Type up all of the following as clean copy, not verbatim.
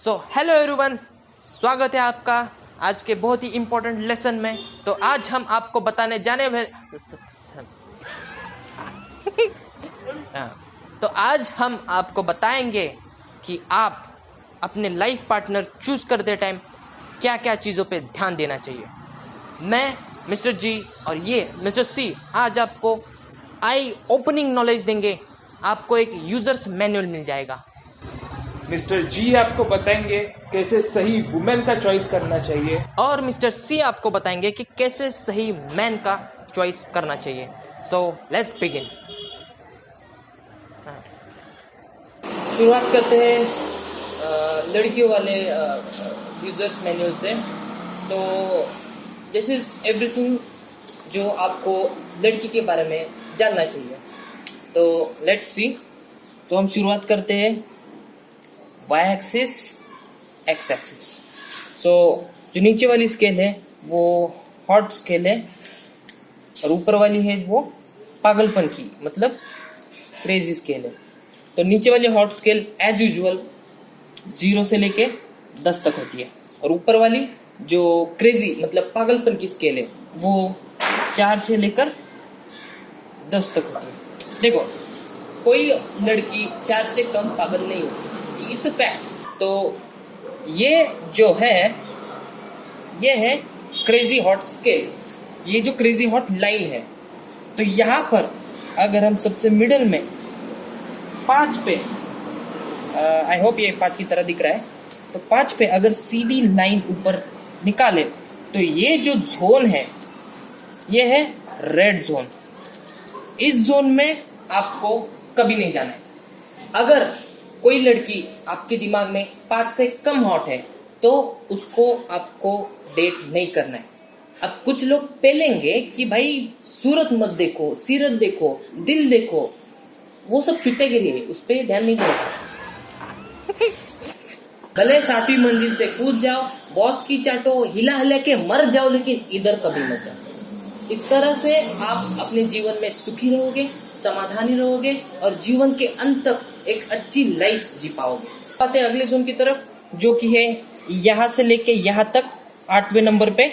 So hello everyone, स्वागत है आपका आज के बहुत ही इम्पोर्टेंट लेसन में। तो आज हम आपको बताने जाने तो आज हम आपको बताएंगे कि आप अपने लाइफ पार्टनर चूज करते टाइम क्या क्या चीज़ों पे ध्यान देना चाहिए। मैं मिस्टर जी और ये मिस्टर सी आज आपको आई ओपनिंग नॉलेज देंगे। आपको एक यूजर्स मैनुअल मिल जाएगा। मिस्टर जी आपको बताएंगे कैसे सही वुमेन का चॉइस करना चाहिए और मिस्टर सी आपको बताएंगे कि कैसे सही मैन का चॉइस करना चाहिए। So let's begin. शुरुआत करते हैं लड़कियों वाले यूजर्स मैनुअल से। तो दिस इज एवरीथिंग जो आपको लड़की के बारे में जानना चाहिए। तो लेट्स सी। तो हम शुरुआत करते हैं वाई एक्सिस, एक्स एक्सिस। सो जो नीचे वाली स्केल है वो हॉट स्केल है और ऊपर वाली है वो पागलपन की मतलब क्रेजी स्केल है। तो नीचे वाली हॉट स्केल एज यूजुअल 0 से लेके 10 तक होती है और ऊपर वाली जो क्रेजी मतलब पागलपन की स्केल है वो 4 से लेकर 10 तक होती है। देखो, कोई लड़की 4 से कम पागल नहीं होती, इट्स अ फैक्ट। तो ये जो है ये है क्रेजी हॉट स्केल, ये जो क्रेजी हॉट लाइन है। तो यहाँ पर अगर हम सबसे मिडल में 5 पे, आई होप ये 5 की तरह दिख रहा है, तो 5 पे अगर सीधी लाइन ऊपर निकाले तो ये जो जोन है ये है रेड जोन। इस जोन में आपको कभी नहीं जाना है। अगर कोई लड़की आपके दिमाग में 5 से कम हॉट है तो उसको आपको डेट नहीं करना है। अब कुछ लोग पेलेंगे कि भाई सूरत मत देखो, सीरत देखो, दिल देखो, वो सब चुतेगिरी है, उस पर ध्यान नहीं देना। भले 7वीं मंजिल से कूद जाओ, बॉस की चाटो, हिला हिला के मर जाओ, लेकिन इधर कभी मत जाओ। इस तरह से आप अपने जीवन में सुखी रहोगे, समाधानी रहोगे और जीवन के अंत तक एक अच्छी लाइफ जी पाओगे। आते हैं अगले जोन की तरफ जो कि है यहाँ से लेके यहाँ तक 8वें नंबर पे,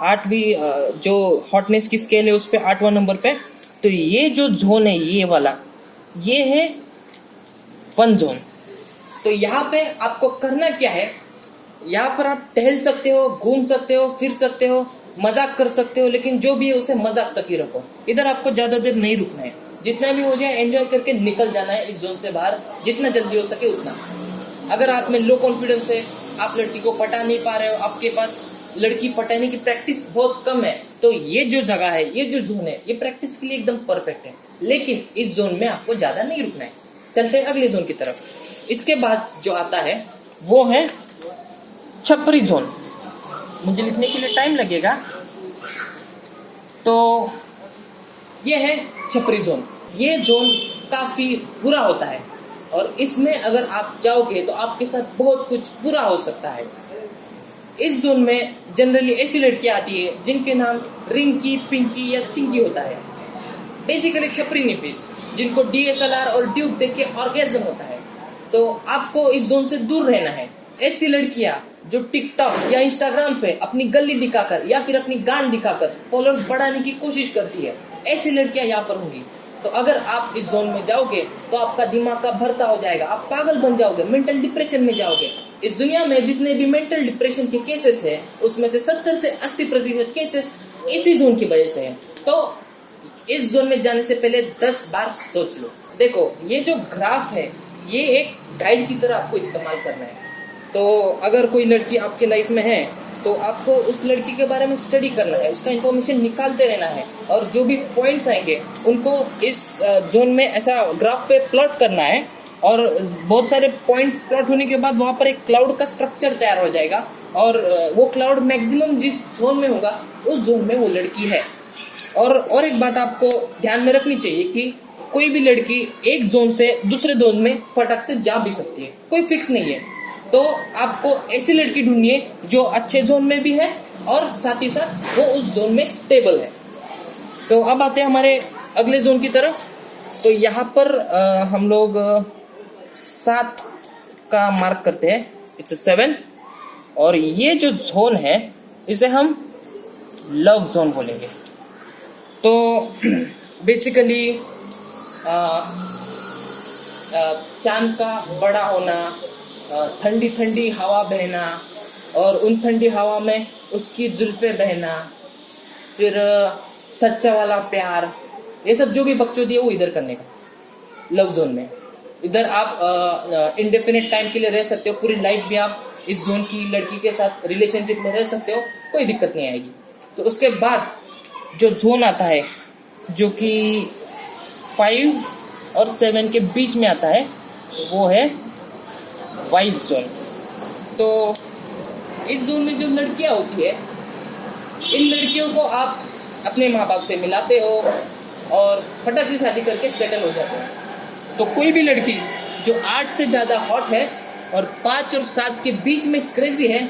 8वीं जो हॉटनेस की स्केल है उस पे 8वां नंबर पे। तो ये जो जोन है ये वाला, ये है फन जोन। तो यहाँ पे आपको करना क्या है, यहाँ पर आप टहल सकते हो, घूम सकते हो, फिर सकते हो, मजाक कर सकते हो, लेकिन जो भी है उसे मजाक तक ही रखो। इधर आपको ज्यादा देर नहीं रुकना है, जितना भी हो जाए एंजॉय करके निकल जाना है इस जोन से बाहर, जितना जल्दी हो सके उतना। अगर आप में लो कॉन्फिडेंस है, आप लड़की को पटा नहीं पा रहे हो, आपके पास लड़की पटाने की प्रैक्टिस बहुत कम है, तो ये जो जगह है, ये जो जोन है, ये प्रैक्टिस के लिए एकदम परफेक्ट है। लेकिन इस जोन में आपको ज्यादा नहीं रुकना है। चलते हैं अगले जोन की तरफ। इसके बाद जो आता है वो है छपरी जोन। मुझे लिखने के लिए टाइम लगेगा। तो ये है छपरी जोन। ये जोन काफी बुरा होता है और इसमें अगर आप जाओगे तो आपके साथ बहुत कुछ बुरा हो सकता है। इस जोन में जनरली ऐसी लड़कियां आती है जिनके नाम रिंकी, पिंकी या चिंकी होता है। बेसिकली छपरी निपीस, जिनको DSLR और ड्यूक देख के ऑर्गेज्म होता है। तो आपको इस जोन से दूर रहना है। ऐसी लड़कियां जो टिकटॉक या इंस्टाग्राम पे अपनी गल्ली दिखाकर या फिर अपनी गांड दिखाकर फॉलोअर्स बढ़ाने की कोशिश करती है, ऐसी लड़कियां यहाँ पर होंगी। तो अगर आप इस जोन में जाओगे तो आपका दिमाग का भरता हो जाएगा, आप पागल बन जाओगे, मेंटल डिप्रेशन में जाओगे। इस दुनिया में जितने भी मेंटल डिप्रेशन के केसेस है उसमें से 70 से 80% केसेस इसी जोन की वजह से है। तो इस जोन में जाने से पहले 10 बार सोच लो। देखो, ये जो ग्राफ है ये एक गाइड की तरह आपको इस्तेमाल करना है। तो अगर कोई लड़की आपके लाइफ में है तो आपको उस लड़की के बारे में स्टडी करना है, उसका इन्फॉर्मेशन निकालते रहना है और जो भी पॉइंट्स आएंगे उनको इस जोन में ऐसा ग्राफ पे प्लॉट करना है। और बहुत सारे पॉइंट्स प्लॉट होने के बाद वहाँ पर एक क्लाउड का स्ट्रक्चर तैयार हो जाएगा और वो क्लाउड मैक्सिमम जिस जोन में होगा उस जोन में वो लड़की है। और एक बात आपको ध्यान में रखनी चाहिए कि कोई भी लड़की एक जोन से दूसरे जोन में फटक से जा भी सकती है, कोई फिक्स नहीं है। तो आपको ऐसी लड़की ढूंढिए जो अच्छे जोन में भी है और साथ ही साथ वो उस जोन में स्टेबल है। तो अब आते हैं हमारे अगले जोन की तरफ। तो यहाँ पर हम लोग 7 का मार्क करते हैं इट्स 7। और ये जो जोन है इसे हम लव जोन बोलेंगे। तो बेसिकली चांद का बड़ा होना, ठंडी ठंडी हवा बहना और उन ठंडी हवा में उसकी जुल्फे बहना, फिर सच्चा वाला प्यार, ये सब जो भी बकचोदी है वो इधर करने का लव जोन में। इधर आप इंडेफिनिट टाइम के लिए रह सकते हो, पूरी लाइफ भी आप इस जोन की लड़की के साथ रिलेशनशिप में रह सकते हो, कोई दिक्कत नहीं आएगी। तो उसके बाद जो जोन आता है जो कि 5 और 7 के बीच में आता है वो है वाइब जोन। तो इस जोन में जो लड़कियां होती है, इन लड़कियों को आप अपने माँ बाप से मिलाते हो और फटाक से शादी करके सेटल हो जाते हो। तो कोई भी लड़की जो 8 से ज़्यादा हॉट है और 5 और 7 के बीच में क्रेजी है,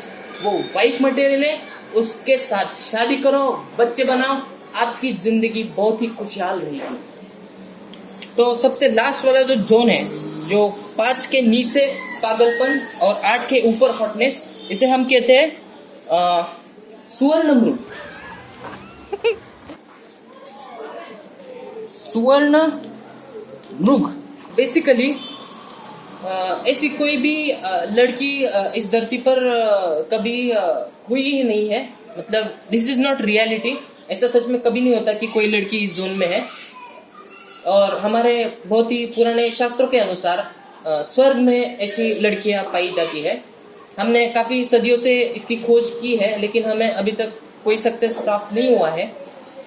वो वाइफ मटेरियल है, उसके साथ शादी करो, बच्चे बनाओ, आपकी जिंदगी बहुत ही खुशहाल रहेगी। तो सबसे लास्ट वाला जो जोन है, जो 5 के नीचे पागलपन और 8 के ऊपर हॉटनेस, इसे हम कहते हैं सुवर्ण मृग। सुवर्ण मृग बेसिकली ऐसी कोई भी लड़की इस धरती पर कभी हुई ही नहीं है। मतलब दिस इज नॉट रियलिटी। ऐसा सच में कभी नहीं होता कि कोई लड़की इस जोन में है। और हमारे बहुत ही पुराने शास्त्रों के अनुसार स्वर्ग में ऐसी लड़कियां पाई जाती है। हमने काफ़ी सदियों से इसकी खोज की है, लेकिन हमें अभी तक कोई सक्सेस प्राप्त नहीं हुआ है।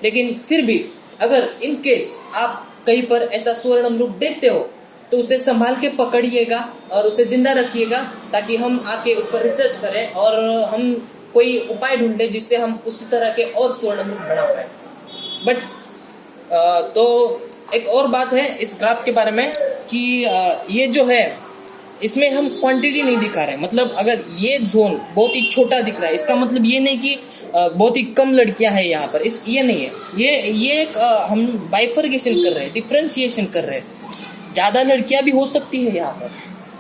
लेकिन फिर भी अगर इन केस आप कहीं पर ऐसा सुवर्ण मृग देखते हो तो उसे संभाल के पकड़िएगा और उसे जिंदा रखिएगा, ताकि हम आके उस पर रिसर्च करें और हम कोई उपाय ढूंढे जिससे हम उसी तरह के और स्वर्ण मृग बना पाए। बट तो एक और बात है इस ग्राफ के बारे में कि ये जो है इसमें हम क्वांटिटी नहीं दिखा रहे। मतलब अगर ये जोन बहुत ही छोटा दिख रहा है, इसका मतलब ये नहीं कि बहुत ही कम लड़कियां हैं यहाँ पर, ये नहीं है। ये एक हम बाइफर्केशन कर रहे हैं, डिफ्रेंशिएशन कर रहे हैं। ज़्यादा लड़कियां भी हो सकती है यहाँ पर।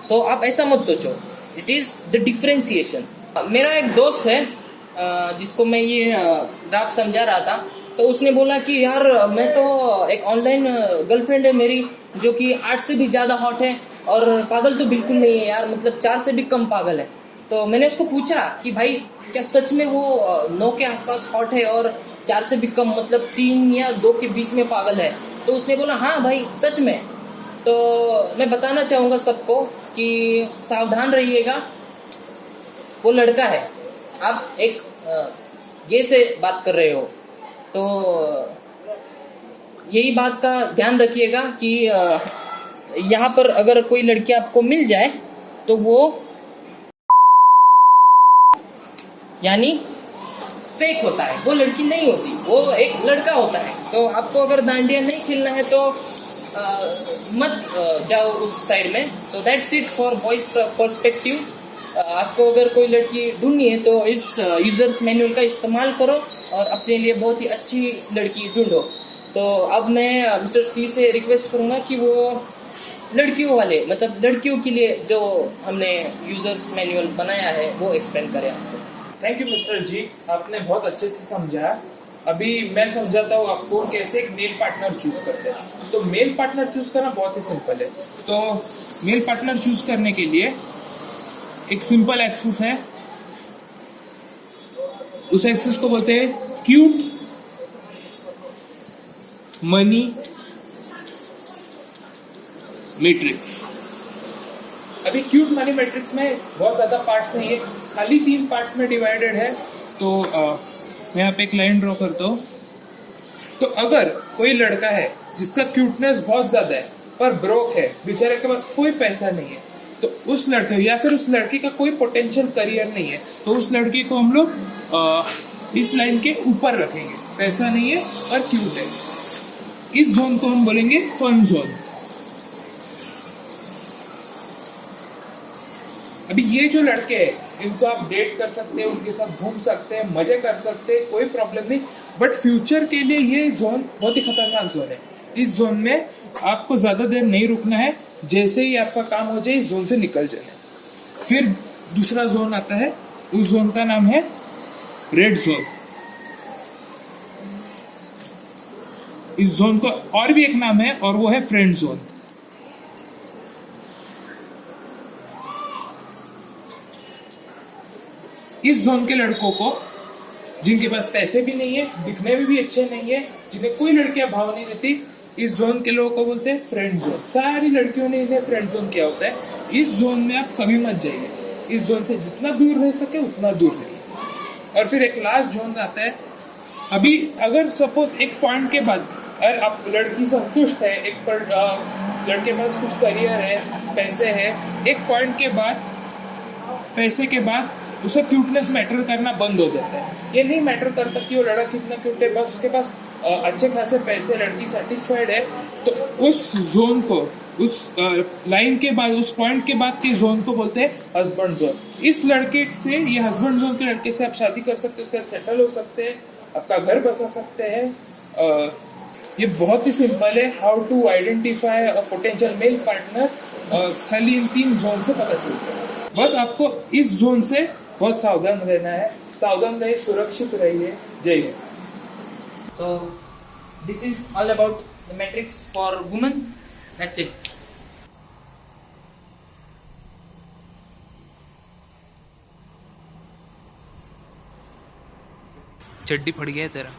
सो आप ऐसा मत सोचो, इट इज़ द डिफ्रेंशिएशन। मेरा एक दोस्त है जिसको मैं ये ग्राफ समझा रहा था, तो उसने बोला कि यार मैं तो एक ऑनलाइन गर्लफ्रेंड है मेरी जो कि 8 से भी ज़्यादा हॉट है और पागल तो बिल्कुल नहीं है यार, मतलब 4 से भी कम पागल है। तो मैंने उसको पूछा कि भाई क्या सच में वो 9 के आसपास हॉट है और 4 से भी कम, मतलब 3 या 2 के बीच में पागल है? तो उसने बोला हाँ भाई सच में। तो मैं बताना चाहूँगा सबको कि सावधान रहिएगा, वो लड़का है। आप एक गे से बात कर रहे हो, तो यही बात का ध्यान रखिएगा कि यहाँ पर अगर कोई लड़की आपको मिल जाए तो वो यानी फेक होता है, वो लड़की नहीं होती, वो एक लड़का होता है। तो आपको अगर डांडिया नहीं खेलना है तो मत जाओ उस साइड में। So that's it for boys perspective. आपको अगर कोई लड़की ढूंढनी है तो इस यूजर्स मैनुअल का इस्तेमाल करो और अपने लिए बहुत ही अच्छी लड़की ढूंढो। तो अब मैं मिस्टर सी से रिक्वेस्ट करूंगा कि वो लड़कियों वाले, मतलब लड़कियों के लिए जो हमने यूजर्स मैनुअल बनाया है वो एक्सप्लेन करें आपको। थैंक यू मिस्टर जी, आपने बहुत अच्छे से समझाया। अभी मैं समझाता हूँ आपको कैसे एक मेल पार्टनर चूज करते हैं। तो मेल पार्टनर चूज करना बहुत ही सिंपल है। तो मेल पार्टनर चूज करने के लिए एक सिंपल एक्सेस है, उस एक्सेस को बोलते हैं क्यूट मनी मैट्रिक्स। अभी क्यूट मनी मैट्रिक्स में बहुत ज्यादा पार्ट्स नहीं है, खाली 3 पार्ट्स में डिवाइडेड है। तो मैं यहाँ पे एक लाइन ड्रॉ करता हूँ। तो अगर कोई लड़का है जिसका क्यूटनेस बहुत ज्यादा है पर ब्रोक है, बेचारे के पास कोई पैसा नहीं है, तो उस लड़के या फिर उस लड़की का कोई पोटेंशियल करियर नहीं है, तो उस लड़की को हम लोग इस लाइन के ऊपर रखेंगे, पैसा नहीं है और क्यूट है। इस जोन को हम बोलेंगे फन जोन। अभी ये जो लड़के हैं इनको आप डेट कर सकते हैं, उनके साथ घूम सकते हैं, मजे कर सकते हैं, कोई प्रॉब्लम नहीं। बट फ्यूचर के लिए ये जोन बहुत ही खतरनाक जोन है। इस जोन में आपको ज्यादा देर नहीं रुकना है, जैसे ही आपका काम हो जाए इस जोन से निकल जाए। फिर दूसरा जोन आता है, उस जोन का नाम है रेड जोन। इस जोन को और भी एक नाम है और वो है फ्रेंड जोन। इस जोन के लड़कों को, जिनके पास पैसे भी नहीं है, दिखने में भी अच्छे नहीं है, जिन्हें कोई लड़कियां भाव नहीं देती, इस जोन के लोगों को बोलते हैं फ्रेंड जोन। सारी लड़कियों ने इन्हें फ्रेंड जोन किया होता है। इस जोन में आप कभी मत जाइए, इस जोन से जितना दूर रह सके उतना दूर रहिए। और फिर एक लास्ट जोन आता है। अभी अगर सपोज एक पॉइंट के बाद अगर आप लड़की संतुष्ट है, एक पर लड़के के पास कुछ करियर है, पैसे है, एक पॉइंट के बाद, पैसे के बाद उसे क्यूटनेस मैटर करना बंद हो जाता है। ये नहीं मैटर करता कि वो लड़का कितना क्यूट है, बस उसके पास अच्छे खासे पैसे, लड़की सेटिस्फाइड है, तो उस जोन को, उस लाइन के बाद, उस पॉइंट के बाद के जोन को बोलते हैं हस्बैंड जोन। इस लड़के से, ये हस्बैंड जोन के लड़के से आप शादी कर सकते हैं, उसके साथ सेटल हो सकते हैं, आपका घर बसा सकते हैं। ये बहुत ही सिंपल है, how to identify a potential male partner, खाली इन 3 जोन से पता चलता है। बस आपको इस जोन से बहुत सावधान रहना है। सावधान रहिए, सुरक्षित रहिए। जय Hind. So this is all about the metrics for women. That's it. चड्डी फट गया है तेरा।